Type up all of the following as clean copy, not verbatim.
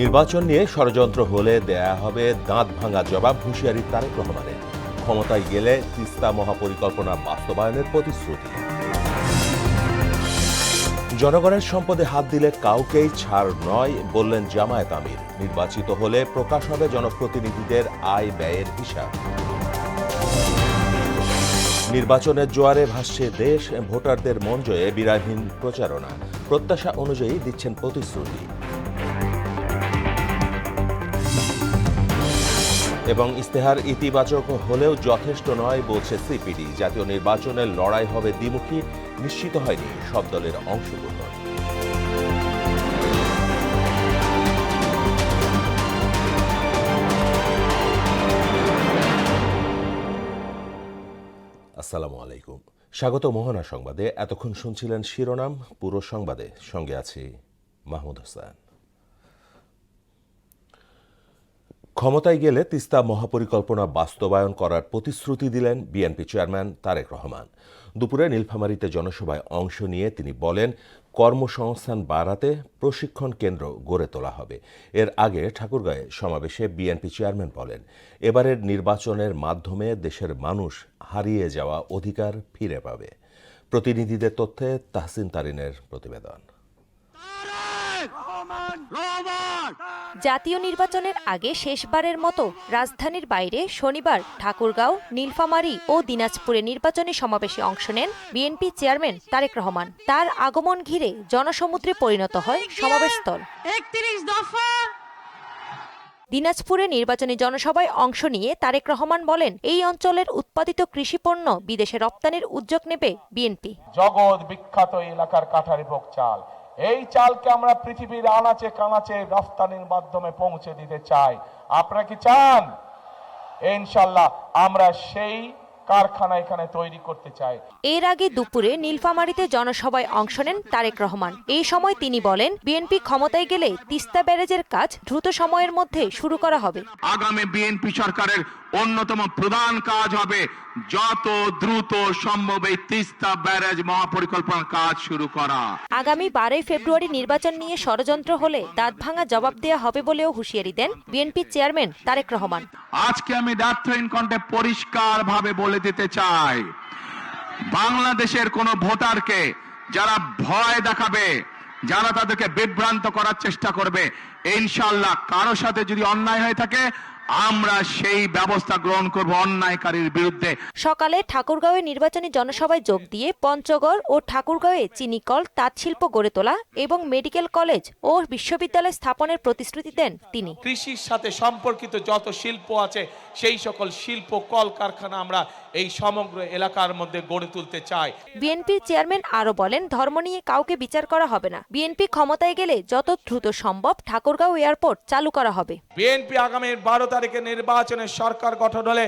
নির্বাচন নিয়ে ষড়যন্ত্র হলে দেয়া হবে দাঁত ভাঙা জবাব, হুঁশিয়ারি তারেক রহমানের। ক্ষমতায় গেলে তিস্তা মহাপরিকল্পনা বাস্তবায়নের প্রতিশ্রুতি। জনগণের সম্পদে হাত দিলে কাউকেই ছাড় নয় বললেন জামায়াত আমির। নির্বাচিত হলে প্রকাশ হবে জনপ্রতিনিধিদের আয় ব্যয়ের হিসাব। নির্বাচনের জোয়ারে ভাসছে দেশ, ভোটারদের মন জয়ে বিরামহীন প্রচারণা। প্রত্যাশা অনুযায়ী দিচ্ছেন প্রতিশ্রুতি। এবং ইস্তেহার ইতিবাচক হলেও যথেষ্ট নয় বলছে সিপিডি। জাতীয় নির্বাচনের লড়াই হবে দ্বিমুখী, নিশ্চিত হয়নি সব দলের অংশগ্রহণ। আসসালামু আলাইকুম, স্বাগত মোহনা সংবাদে। এতক্ষণ শুনছিলেন শিরোনাম, পুরো সংবাদে সঙ্গে আছি মাহমুদ হোসেন। ক্ষমতায় গেলে তিস্তা মহাপরিকল্পনা বাস্তবায়ন করার প্রতিশ্রুতি দিলেন বিএনপি চেয়ারম্যান তারেক রহমান। দুপুরে নীলফামারীতে জনসভায় অংশ নিয়ে তিনি বলেন, কর্মসংস্থান বাড়াতে প্রশিক্ষণ কেন্দ্র গড়ে তোলা হবে। এর আগে ঠাকুরগাঁয়ে সমাবেশে বিএনপি চেয়ারম্যান বলেন, এবারের নির্বাচনের মাধ্যমে দেশের মানুষ হারিয়ে যাওয়া অধিকার ফিরে পাবে। প্রতিনিধিদের তথ্যে তাহসিন তারিনের প্রতিবেদন। জাতীয় নির্বাচনের আগে শেষবারের মতো রাজধানীর বাইরে শনিবার ঠাকুরগাঁও, নীলফামারী ও দিনাজপুরে নির্বাচনী সমাবেশে অংশ নেন বিএনপি চেয়ারম্যান তারেক রহমান। তার আগমন ঘিরে জনসমুদ্রে পরিণত হয় সমাবেশস্থল। দিনাজপুরে নির্বাচনী জনসভায় অংশ নিয়ে তারেক রহমান বলেন, এই অঞ্চলের উৎপাদিত কৃষিপণ্য বিদেশে রপ্তানির উদ্যোগ নেবে বিএনপি। জগৎ বিখ্যাত এলাকার কাঠারিভোগ চাল, এই চালকে আমরা পৃথিবীর আনাচে কানাচে রফতানির মাধ্যমে পৌঁছে দিতে চাই। আপনারা কি চান? ইনশাআল্লাহ আমরা সেই কারখানা এখানে তৈরি করতে চাই। এর আগে দুপুরে নীলফামারীতে জনসভায় অংশ নেন তারেক রহমান। এই সময় তিনি বলেন, বিএনপি ক্ষমতায় গেলে তিস্তা ব্যারেজের কাজ দ্রুত সময়ের মধ্যে শুরু করা হবে। আগামী বিএনপি সরকারের অন্যতম প্রধান কাজ হবে যত দ্রুত সম্ভব এই তিস্তা ব্যারেজ মহাপরিকল্পনার কাজ শুরু করা। আগামী 12 ফেব্রুয়ারি নির্বাচন নিয়ে ষড়যন্ত্র হলে দাঁত ভাঙা জবাব দেওয়া হবে বলেও হুঁশিয়ারি দেন বিএনপি চেয়ারম্যান তারেক রহমান। আজকে আমি দ্ব্যর্থহীন কণ্ঠে পরিষ্কার ভাবে বলে দিতে চাই, বাংলাদেশের কোন ভোটারকে যারা ভয় দেখাবে, যারা তাদেরকে বিভ্রান্ত করার চেষ্টা করবে, ইনশাআল্লাহ কারো সাথে যদি অন্যায় হয়ে থাকে আমরা সেই ব্যবস্থা গ্রহণ করব অন্যায়কারীর বিরুদ্ধে। সকালে ঠাকুরগাঁওয়ে নির্বাচনী জনসভায় যোগ দিয়ে পঞ্চগড় ও ঠাকুরগাঁওয়ে চিনিকল, তাঁতশিল্প গড়ে তোলা এবং মেডিকেল কলেজ ও বিশ্ববিদ্যালয় স্থাপনের প্রতিশ্রুতি দেন তিনি। কৃষির সাথে সম্পর্কিত যত শিল্প আছে সেই সকল শিল্প কলকারখানা আমরা এই সমগ্র এলাকার মধ্যে গড়ে তুলতে চাই। বিএনপির চেয়ারম্যান আরো বলেন, ধর্ম নিয়ে কাউকে বিচার করা হবে না। বিএনপি ক্ষমতায় গেলে যত দ্রুত সম্ভব ঠাকুরগাঁও এয়ারপোর্ট চালু করা হবে। বিএনপি আগামী 12 তারিখে নির্বাচনের সরকার গঠন হলে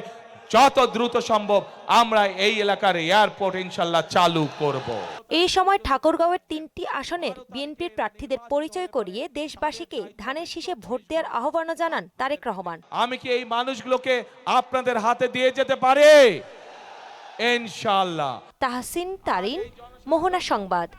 যত দ্রুত সম্ভব আমরা এই এলাকার এয়ারপোর্ট ইনশাআল্লাহ চালু করব। এই সময় ঠাকুরগাঁওয়ের 3টি আসনের বিএনপির প্রার্থীদের পরিচয় করিয়ে দেশবাসীকে ধানের শীষে ভোট দেওয়ার আহ্বান জানান তারেক রহমান। আমি কি এই মানুষগুলোকে আপনাদের হাতে দিয়ে যেতে পারি? ইনশাআল্লাহ। তাহসিন তারিন, মোহনা সংবাদ।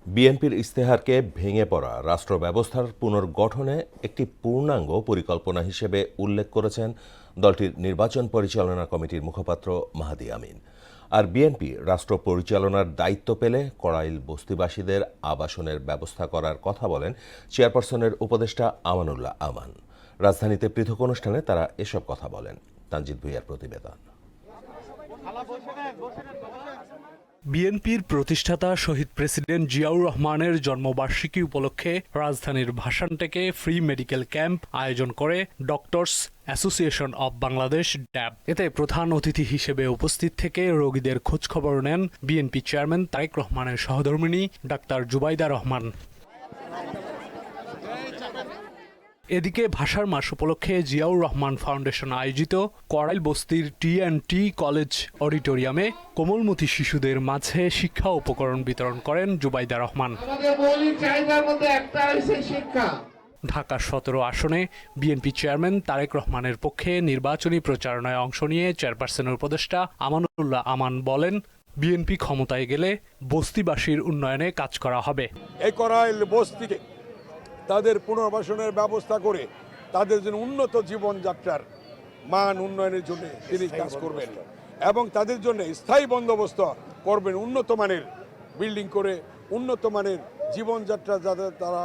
বিএনপির ইস্তেহারকে ভেঙে পড়া রাষ্ট্র ব্যবস্থার পুনর্গঠনে একটি পূর্ণাঙ্গ পরিকল্পনা হিসেবে উল্লেখ করেছেন দলটির নির্বাচন পরিচালনা কমিটির মুখপাত্র মাহাদি আমিন। আর বিএনপি রাষ্ট্র পরিচালনার দায়িত্ব পেলে কড়াইল বস্তিবাসীদের আবাসনের ব্যবস্থা করার কথা বলেন চেয়ারপারসনের উপদেষ্টা আমানুল্লাহ আমান। রাজধানীতে পৃথক অনুষ্ঠানে তারা এসব কথা বলেন। তানজিদ ভুঁইয়ার প্রতিবেদন। বিএনপির প্রতিষ্ঠাতা শহীদ প্রেসিডেন্ট জিয়াউর রহমানের জন্মবার্ষিকী উপলক্ষে রাজধানীর ভাসানটেকে ফ্রি মেডিকেল ক্যাম্প আয়োজন করে ডক্টরস অ্যাসোসিয়েশন অব বাংলাদেশ ড্যাব। এতে প্রধান অতিথি হিসেবে উপস্থিত থেকে রোগীদের খোঁজখবর নেন বিএনপি চেয়ারম্যান তারেক রহমানের সহধর্মিণী ডাক্তার জুবাইদা রহমান। এদিকে ভাষার মাস উপলক্ষে জিয়াউর রহমান ফাউন্ডেশন আয়োজিত কড়াইল বস্তির টি&টি কলেজ অডিটোরিয়ামে কোমলমতি শিশুদের মাঝে শিক্ষা উপকরণ বিতরণ করেন জুবাইদা রহমান। ঢাকা 17 আসনে বিএনপি চেয়ারম্যান তারেক রহমানের পক্ষে নির্বাচনী প্রচারণায় অংশ নিয়ে চেয়ারপারসনের উপদেষ্টা আমানুল্লাহ আমান বলেন, বিএনপি ক্ষমতায় গেলে বস্তিবাসীর উন্নয়নে কাজ করা হবে। এই কড়াইল বস্তিকে তাদের পুনর্বাসনের ব্যবস্থা করে তাদের জন্য উন্নত জীবনযাত্রার মান উন্নয়নের জন্য তিনি কাজ করবেন এবং তাদের জন্য স্থায়ী বন্দোবস্ত করবেন, উন্নত মানের বিল্ডিং করে উন্নত মানের জীবনযাত্রা যাতে তারা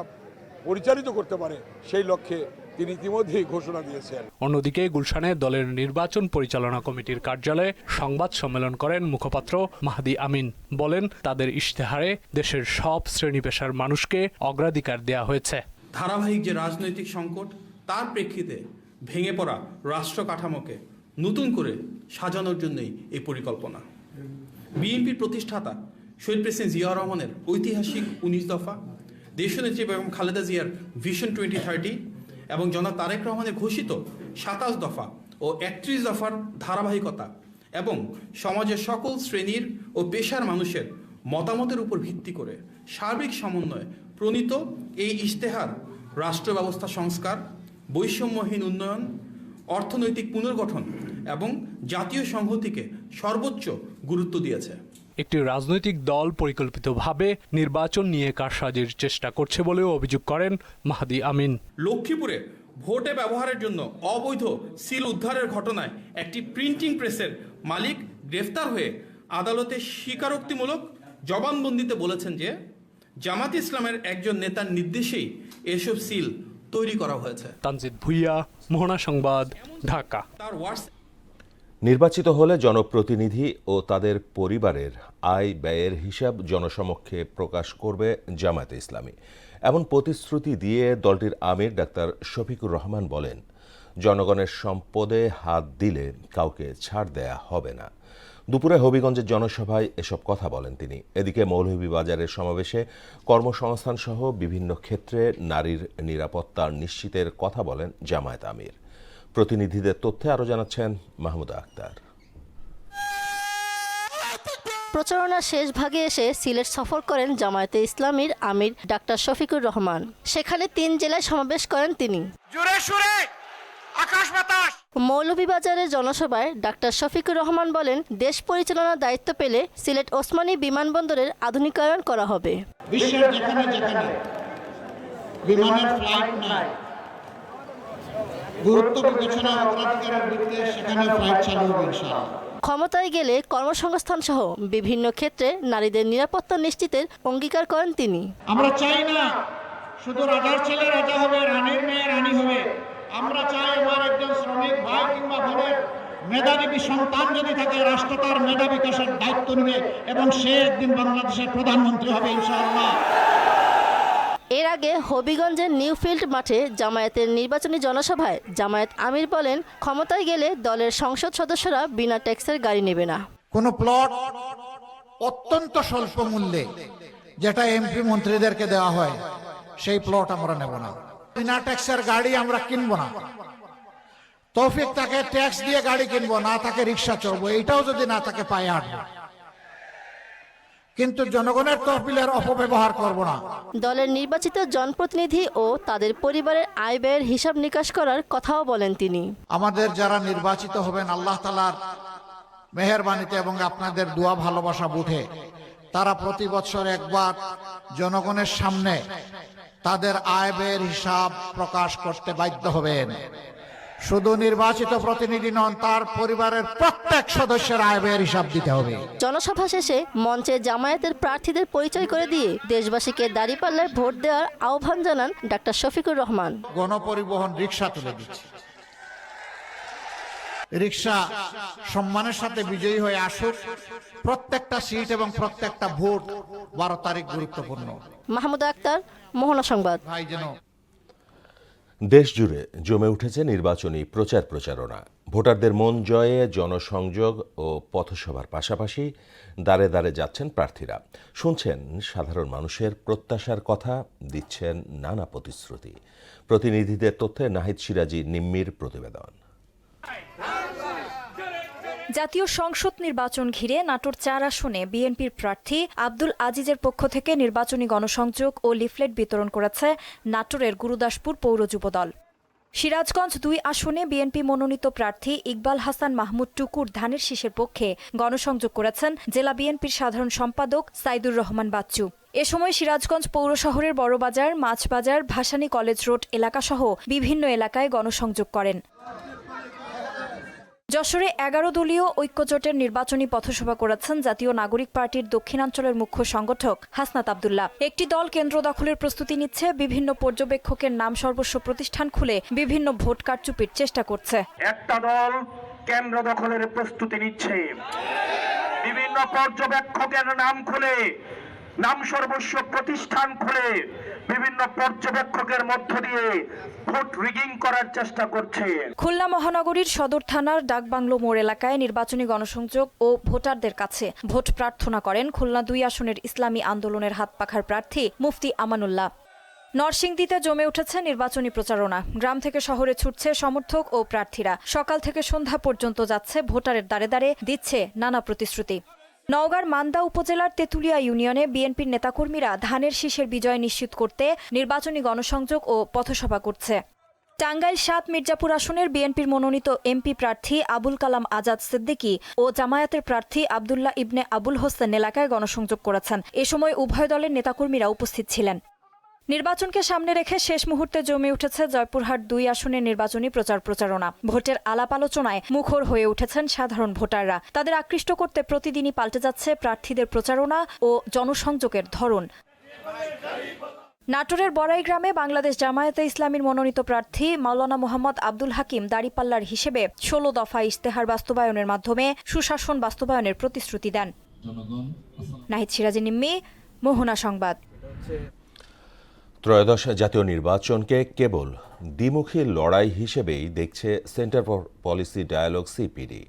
পরিচালিত করতে পারে সেই লক্ষ্যে তিনি ইতিমধ্যেই ঘোষণা দিয়েছেন। অন্যদিকে গুলশানে দলের নির্বাচন পরিচালনা কমিটির কার্যালয়ে সংবাদ সম্মেলন করেন মুখপাত্র মাহদি আমিন। বলেন, তাদের ইশতেহারে দেশের সব শ্রেণী পেশার মানুষকে অগ্রাধিকার দেয়া হয়েছে। ধারাবাহিক যে রাজনৈতিক সংকট, তার প্রেক্ষিতে ভেঙে পড়া রাষ্ট্র কাঠামোকে নতুন করে সাজানোর জন্যই এই পরিকল্পনা। বিএনপির প্রতিষ্ঠাতা শহীদ প্রেসিডেন্ট জিয়াউর রহমানের ঐতিহাসিক 19 দফা, দেশনেত্রী বেগম খালেদা জিয়ার ভিশন 2030 এবং জনাব তারেক রহমানের ঘোষিত 27 দফা ও 31 দফার ধারাবাহিকতা এবং সমাজের সকল শ্রেণীর ও পেশার মানুষের মতামতের উপর ভিত্তি করে সার্বিক সমন্বয়ে প্রণীত এই ইশতেহার রাষ্ট্র ব্যবস্থা সংস্কার, বৈষম্যহীন উন্নয়ন, অর্থনৈতিক পুনর্গঠন এবং জাতীয় সংহতিকে সর্বোচ্চ গুরুত্ব দিয়েছে। একটি রাজনৈতিক দল পরিকল্পিতভাবে নির্বাচন নিয়ে কারসাজির চেষ্টা করছে বলেও অভিযোগ করেন মাহদি আমিন। লক্ষ্মীপুরে ভোটে ব্যবহারের জন্য অবৈধ সিল উদ্ধারের ঘটনায় একটি প্রিন্টিং প্রেসের মালিক গ্রেফতার হয়ে আদালতে স্বীকারোক্তিমূলক জবানবন্দিতে বলেছেন যে জামাত ইসলামের একজন নেতার নির্দেশেই এসব সিল তৈরি করা হয়েছে। তানজিদ ভুইয়া, মোহনা সংবাদ, ঢাকা। তার নির্বাচিত হলে জনপ্রতিনিধি ও তাদের পরিবারের আয় ব্যয়ের হিসাব জনসমক্ষে প্রকাশ করবে জামায়াতে ইসলামী। এমন প্রতিশ্রুতি দিয়ে দলটির আমির ডাক্তার শফিকুর রহমান বলেন, জনগণের সম্পদে হাত দিলে কাউকে ছাড় দেয়া হবে না। দুপুরে হবিগঞ্জের জনসভায় এসব কথা বলেন তিনি। এদিকে মৌলভীবাজারের সমাবেশে কর্মসংস্থান সহ বিভিন্ন ক্ষেত্রে নারীর নিরাপত্তা নিশ্চিতের কথা বলেন জামায়াত আমির। প্রতিনিধিদের তথ্যে আরও জানাচ্ছেন মাহমুদা আক্তার। প্রচারণার শেষ ভাগে এসে সিলেট সফর করেন জামায়াতে ইসলামীর আমির ডাক্তার শফিকুর রহমান। সেখানে 3 জেলায় সমাবেশ করেন তিনি। মৌলভীবাজারের জনসভায় ডাক্তার শফিকুর রহমান বলেন, দেশ পরিচালনার দায়িত্ব পেলে সিলেট ওসমানী বিমানবন্দরের আধুনিকায়ন করা হবে। বিশ্বের যেখানে যেখানে বিমানের ফ্লাইট নাই, গুরুত্ব বিবেচনা অগ্রাধিকারের ভিত্তিতে সেখানে ফ্লাইট চালু হবে ইনশাআল্লাহ। ক্ষমতায় গেলে কর্মসংস্থান সহ বিভিন্ন ক্ষেত্রে নারীদের নিরাপত্তা নিশ্চিতের অঙ্গীকার করেন তিনি। আমরা চাই না শুধু রাজার ছেলে রাজা হবে, রানীর মেয়ে রানী হবে। আমরা চাই আমার একজন শ্রমিক ভাই কিংবা বোনের মেধাবী সন্তান যদি থাকে, রাষ্ট্র তার মেধা বিকাশের দায়িত্ব নেবে এবং সে একদিন বাংলাদেশের প্রধানমন্ত্রী হবে ইনশাআল্লাহ। এর আগে হবিগঞ্জের নিউফিল্ড মাঠে জামায়াতের নির্বাচনী জনসভায় জামায়াত আমির বলেন, ক্ষমতায় গেলে দলের সংসদ সদস্যরা বিনা ট্যাক্সের গাড়ি নেবে না। কোন প্লট অত্যন্ত স্বল্প মূল্যে যেটা এমপি মন্ত্রীদেরকে দেওয়া হয়, সেই প্লট আমরা নেব না। বিনা ট্যাক্সের গাড়ি আমরা কিনবো না। তৌফিক তাকে ট্যাক্স দিয়ে গাড়ি কিনবো না, তাকে রিক্সা চড়বো, এইটাও যদি না তাকে পায়ে হাঁটবো, কিন্তু জনগণের তহবিলের অপব্যবহার করব না। দলের নির্বাচিত জনপ্রতিনিধি ও তাদের পরিবারের আয় ব্যয়ের হিসাব নিকাশ করার কথাও বলেন তিনি। আমাদের যারা নির্বাচিত হবেন আল্লাহ তাআলার মেহেরবানিতে এবং আপনাদের দোয়া ভালোবাসা বুঝে তারা প্রতি বছর একবার জনগণের সামনে তাদের আয় ব্যয়ের হিসাব প্রকাশ করতে বাধ্য হবেন। শুধু নির্বাচিত প্রতিনিধি নন, তার পরিবারের প্রত্যেক সদস্যের আয় ব্যয়ের হিসাব দিতে হবে। জনসভা শেষে মঞ্চে জামায়াতের প্রার্থীদের পরিচয় করে দিয়ে দেশবাসীকে দাঁড়িপাল্লায় ভোট দেওয়ার আহ্বান জানান ডাক্তার শফিকুর রহমান। গণপরিবহন রিক্সা তুলে দিচ্ছে, রিক্সা সম্মানের সাথে বিজয়ী হয়ে আসুক। প্রত্যেকটা সিট এবং প্রত্যেকটা ভোট 12 তারিখ গুরুত্বপূর্ণ। মাহমুদা আক্তার, মোহনা সংবাদ। ভাই যেন দেশ জুড়ে জমে উঠেছে নির্বাচনী প্রচারণা। ভোটারদের মন জয়ে জনসংযোগ ও পথসভার পাশাপাশি দাঁড়ে দাঁড়ে যাচ্ছেন প্রার্থীরা। শুনছেন সাধারণ মানুষের প্রত্যাশার কথা, দিচ্ছেন নানা প্রতিশ্রুতি। প্রতিনিধিদের তথ্যে নাহিদ সিরাজি নিম্মির প্রতিবেদন। জাতীয় সংসদ নির্বাচন ঘিরে নাটোর 4 আসনে বিএনপির প্রার্থী আব্দুল আজিজের পক্ষ থেকে নির্বাচনী গণসংযোগ ও লিফলেট বিতরণ করেছে নাটোরের গুরুদাসপুর পৌর যুবদল। সিরাজগঞ্জ 2 আসনে বিএনপি মনোনীত প্রার্থী ইকবাল হাসান মাহমুদ টুকুর ধানের শীষের পক্ষে গণসংযোগ করেছেন জেলা বিএনপির সাধারণ সম্পাদক সাইদুর রহমান বাচ্চু। এ সময় সিরাজগঞ্জ পৌর শহরের বড়বাজার, মাছবাজার, ভাসানী কলেজ রোড এলাকাসহ বিভিন্ন এলাকায় গণসংযোগ করেন। যশোরে 11 দলীয় ঐক্যজোটের নির্বাচনী পথসভা করেছেন জাতীয় নাগরিক পার্টির দক্ষিণাঞ্চলের মুখ্য সংগঠক হাসনাত আব্দুল্লাহ। একটি দল কেন্দ্র দখলের প্রস্তুতি নিচ্ছে, বিভিন্ন পর্যবেক্ষকের নাম সর্বস্ব প্রতিষ্ঠান খুলে বিভিন্ন ভোট কারচুপির চেষ্টা করছে। একটা দল কেন্দ্র দখলের প্রস্তুতি নিচ্ছে, বিভিন্ন পর্যবেক্ষকের নাম খুলে, নাম সর্বস্ব প্রতিষ্ঠান খুলে বিভিন্ন পর্যবেক্ষকের মধ্য দিয়ে ভোট রিগিং করার চেষ্টা করছে। খুলনা মহানগরীর সদর থানার ডাকবাংলো মোড় এলাকায় নির্বাচনী গণসংযোগ ও ভোটারদের কাছে ভোট প্রার্থনা করেন খুলনা 2 আসনের ইসলামী আন্দোলনের হাতপাখার প্রার্থী মুফতি আমানুল্লাহ। নরসিংদীতে জমে উঠেছে নির্বাচনী প্রচারণা। গ্রাম থেকে শহরে ছুটছে সমর্থক ও প্রার্থীরা। সকাল থেকে সন্ধ্যা পর্যন্ত যাচ্ছে ভোটারের দ্বারে দ্বারে, দিচ্ছে নানা প্রতিশ্রুতি। নওগাঁর মান্দা উপজেলার তেঁতুলিয়া ইউনিয়নে বিএনপির নেতাকর্মীরা ধানের শীষের বিজয় নিশ্চিত করতে নির্বাচনী গণসংযোগ ও পথসভা করছে। টাঙ্গাইল 7 মির্জাপুর আসনের বিএনপির মনোনীত এমপি প্রার্থী আবুল কালাম আজাদ সিদ্দিকী ও জামায়াতের প্রার্থী আব্দুল্লাহ ইবনে আবুল হোসেন এলাকায় গণসংযোগ করেছেন। এ সময় উভয় দলের নেতাকর্মীরা উপস্থিত ছিলেন। নির্বাচনকে সামনে রেখে শেষ মুহূর্তে জমে উঠেছে জয়পুরহাট 2 আসনের নির্বাচনী প্রচারণা। ভোটের আলাপ আলোচনায় মুখর হয়ে উঠেছেন সাধারণ ভোটাররা। তাদের আকৃষ্ট করতে প্রতিদিনই পাল্টে যাচ্ছে প্রার্থীদের প্রচারণা ও জনসংযোগের ধরন। নাটোরের বড়াই গ্রামে বাংলাদেশ জামায়াতে ইসলামীর মনোনীত প্রার্থী মাওলানা মোহাম্মদ আব্দুল হাকিম দাঁড়িপাল্লার হিসেবে 16 দফা ইশতেহার বাস্তবায়নের মাধ্যমে সুশাসন বাস্তবায়নের প্রতিশ্রুতি দেন। নাহিদ সিরাজি নিম্মি, মোহনা সংবাদ। ত্রয়োদশ জাতীয় নির্বাচনকে কেবল দ্বিমুখী লড়াই হিসেবেই দেখছে centre for policy dialogue CPD,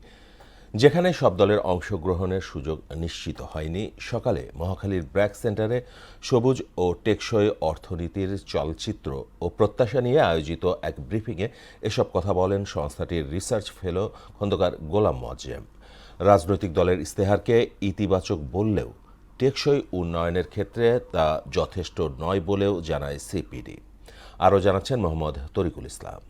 যেখানে সব দলের অংশগ্রহণের সুযোগ নিশ্চিত হয়নি। সকালে মহাখালীর ব্র্যাক সেন্টারে সবুজ ও টেকসই অর্থনীতির চলচ্চিত্র ও প্রত্যাশা নিয়ে আয়োজিত এক ব্রিফিংয়ে এসব কথা বলেন সংস্থাটির রিসার্চ ফেলো খন্দকার গোলাম মোয়াজ্জেম। রাজনৈতিক দলের ইশতেহারকে ইতিবাচক বললেও টেকসই উন্নয়নের ক্ষেত্রে তা যথেষ্ট নয় বলেও জানায় সিপিডি। আরও জানাচ্ছেন মোহাম্মদ তরিকুল ইসলাম।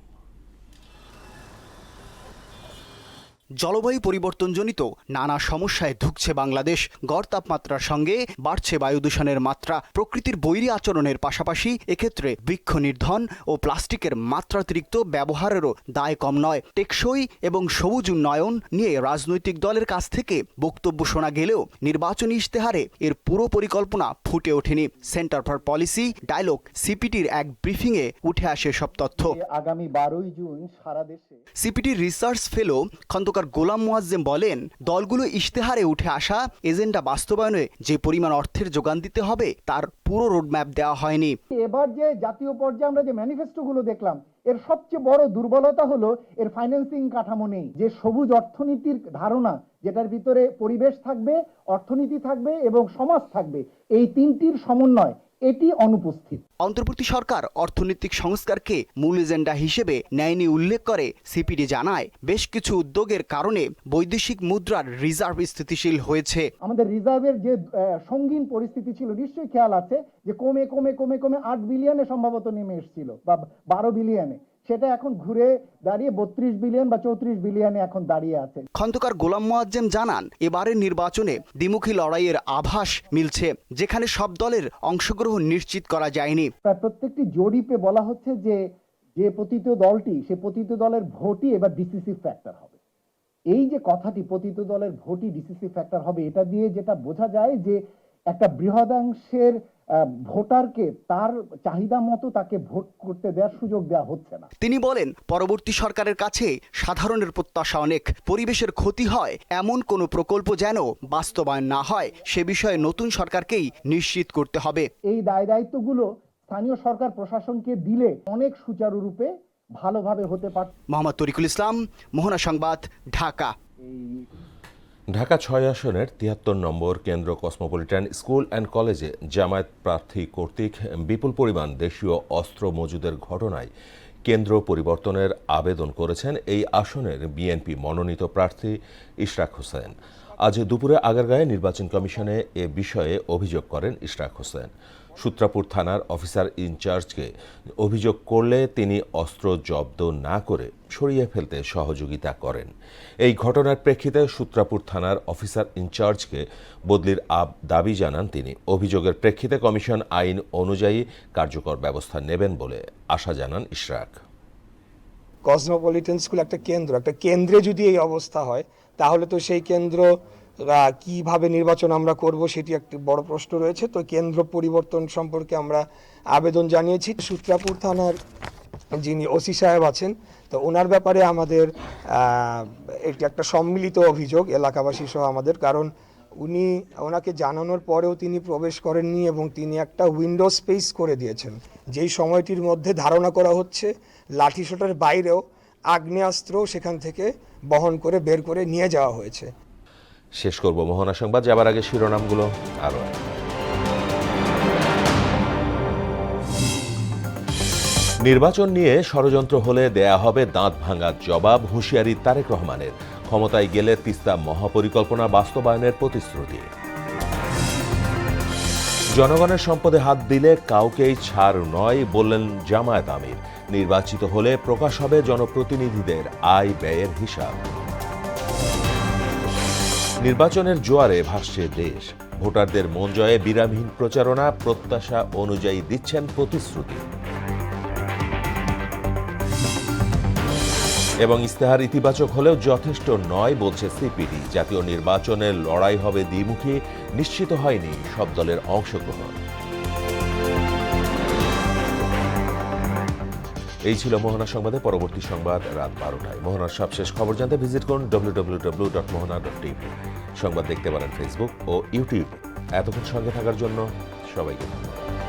জলবায়ু পরিবর্তনজনিত নানা সমস্যায় ধুঁকছে বাংলাদেশ। গড় তাপমাত্রার সঙ্গে বাড়ছে বায়ু দূষণের মাত্রা। প্রকৃতির বৈরী আচরণের পাশাপাশি এক্ষেত্রে বৃক্ষ নির্ধন ও প্লাস্টিকের মাত্রাতিরিক্ত ব্যবহারেরও দায় কম নয়। টেকসই এবং সবুজ উন্নয়ন নিয়ে রাজনৈতিক দলের কাছ থেকে বক্তব্য শোনা গেলেও নির্বাচনী ইশতেহারে এর পুরো পরিকল্পনা ফুটে ওঠেনি। সেন্টার ফর পলিসি ডায়ালগ সিপিটির এক ব্রিফিংয়ে উঠে আসে সব তথ্য। আগামী 12 জুন সারা দেশে সিপিটির রিসার্চ ফেলো খন্দকার গোলাম মোয়াজ্জেম বলেন, দলগুলো ইশতেহারে উঠে আসা এজেন্ডা বাস্তবায়নে যে পরিমাণ অর্থের যোগান দিতে হবে তার পুরো রোডম্যাপ দেওয়া হয়নি। এবার যে জাতীয় পর্যায়ে আমরা যে ম্যানিফেস্টোগুলো দেখলাম, এর সবচেয়ে বড় দুর্বলতা হলো এর ফাইন্যান্সিং কাঠামো নেই। যে সবুজ অর্থনীতির ধারণা, যেটার ভিতরে পরিবেশ থাকবে, অর্থনীতি থাকবে এবং সমাজ থাকবে, এই তিনটির সমন্বয় এটি অনুপস্থিত। অন্তর্বর্তী সরকার অর্থনৈতিক সংস্কারকে মূল এজেন্ডা হিসেবে নেয়নি উল্লেখ করে সিপিডি জানায়, বেশ কিছু উদ্যোগের কারণে বৈদেশিক মুদ্রার রিজার্ভ স্থিতিশীল হয়েছে। আমাদের রিজার্ভের যে সঙ্গীন পরিস্থিতি ছিল, নিশ্চয়ই খেয়াল আছে যে কমে কমে কমে কমে 8 বিলিয়নে সম্ভবত নেমে এসেছিল বা 12 বিলিয়নে, সেটা এখন ঘুরে দাঁড়িয়ে 32 বিলিয়ন বা 34 বিলিয়নে এখন দাঁড়িয়ে আছে। খন্দকার গোলাম মোয়াজ্জেম জানান, এবারের নির্বাচনে দ্বিমুখী লড়াইয়ের আভাস মিলছে, যেখানে সব দলের অংশগ্রহণ নিশ্চিত করা যায়নি। প্রায় প্রত্যেকটি জরিপে বলা হচ্ছে যে পতিত দলটি, সে পতিত দলের ভোটই এবার ডিসিসিভ ফ্যাক্টর হবে। এই যে কথাটি পতিত দলের ভোটই ডিসিসিভ ফ্যাক্টর হবে, এটা দিয়ে যেটা বোঝা যায় যে একটা বৃহদাংশের ভোটারকে তার চাহিদা মতো তাকে ভোট করতে দেওয়ার সুযোগ দেওয়া হচ্ছে না। তিনি বলেন, পরবর্তী সরকারের কাছে সাধারণের প্রত্যাশা অনেক। পরিবেশের ক্ষতি হয় এমন কোনো প্রকল্প যেন বাস্তবায়ন না হয়, সে বিষয়ে নতুন সরকারকেই নিশ্চিত করতে হবে। এই দায়িত্বগুলো স্থানীয় সরকার প্রশাসনকে দিলে অনেক সুচারুরূপে ভালোভাবে হতে পারে। মোহাম্মদ তরিকুল ইসলাম, মোহনা সংবাদ, ঢাকা। ঢাকা 6 আসনের 73 নম্বর কেন্দ্র কসমোপলিটন স্কুল অ্যান্ড কলেজে জামায়াত প্রার্থী কর্তৃক বিপুল পরিমাণ দেশীয় অস্ত্র মজুদের ঘটনায় কেন্দ্র পরিবর্তনের আবেদন করেছেন এই আসনের বিএনপি মনোনীত প্রার্থী ইশরাক হোসেন। আজ দুপুরে আগারগাঁয়ে নির্বাচন কমিশনে এ বিষয়ে অভিযোগ করেন ইশরাক হোসেন। সূত্রাপুর থানার অফিসার ইনচার্জকে অভিযোগ করলে তিনি অস্ত্র জব্দ না করে সরিয়ে ফেলতে সহযোগিতা করেন। এই ঘটনার প্রেক্ষিতে সূত্রাপুর থানার অফিসার ইনচার্জকে বদলির দাবি জানান তিনি। অভিযোগের প্রেক্ষিতে কমিশন আইন অনুযায়ী কার্যকর ব্যবস্থা নেবেন বলে আশা জানান ইশরাক। কসমোপলিটন স্কুল একটা কেন্দ্রে যদি এই অবস্থা হয় তাহলে তো সেই কেন্দ্র কিভাবে নির্বাচন আমরা করব সেটি একটি বড় প্রশ্ন রয়েছে। তো কেন্দ্র পরিবর্তন সম্পর্কে আমরা আবেদন জানিয়েছি। সূত্রাপুর থানার যিনি ওসি সাহেব আছেন, তো ওনার ব্যাপারে আমাদের এটি একটা সম্মিলিত অভিযোগ এলাকাবাসী সহ আমাদের, কারণ ওনাকে জানানোর পরেও তিনি প্রবেশ করেননি এবং তিনি একটা উইন্ডো স্পেস করে দিয়েছেন, যেই সময়টির মধ্যে ধারণা করা হচ্ছে লাঠিসোঁটার বাইরেও আগ্নেয়াস্ত্র সেখান থেকে বহন করে বের করে নিয়ে যাওয়া হয়েছে। শেষ করব মোহনা সংবাদ, যাবার আগে শিরোনামগুলো আরো। নির্বাচন নিয়ে ষড়যন্ত্র হলে দেয়া হবে দাঁত ভাঙা জবাব, হুঁশিয়ারি তারেক রহমানের। ক্ষমতায় গেলে তিস্তা মহাপরিকল্পনা বাস্তবায়নের প্রতিশ্রুতি। জনগণের সম্পদে হাত দিলে কাউকেই ছাড় নয় বললেন জামায়াত আমির। নির্বাচিত হলে প্রকাশ হবে জনপ্রতিনিধিদের আয় ব্যয়ের হিসাব। নির্বাচনের জোয়ারে ভাসছে দেশ, ভোটারদের মন জয়ে বিরামহীন প্রচারণা, প্রত্যাশা অনুযায়ী দিচ্ছেন প্রতিশ্রুতি। এবং ইস্তেহার ইতিবাচক হলেও যথেষ্ট নয় বলছে সিপিডি। জাতীয় নির্বাচনের লড়াই হবে দ্বিমুখী, নিশ্চিত হয়নি সব দলের অংশগ্রহণ। এই ছিল মোহনা সংবাদে। পরবর্তী সংবাদ রাত 12টায়। মোহনার সবশেষ খবর জানতে ভিজিট করুন www.mohana.tv। সংবাদ দেখতে পারেন ফেসবুক ও ইউটিউবে। এতক্ষণ সঙ্গে থাকার জন্য সবাইকে ধন্যবাদ।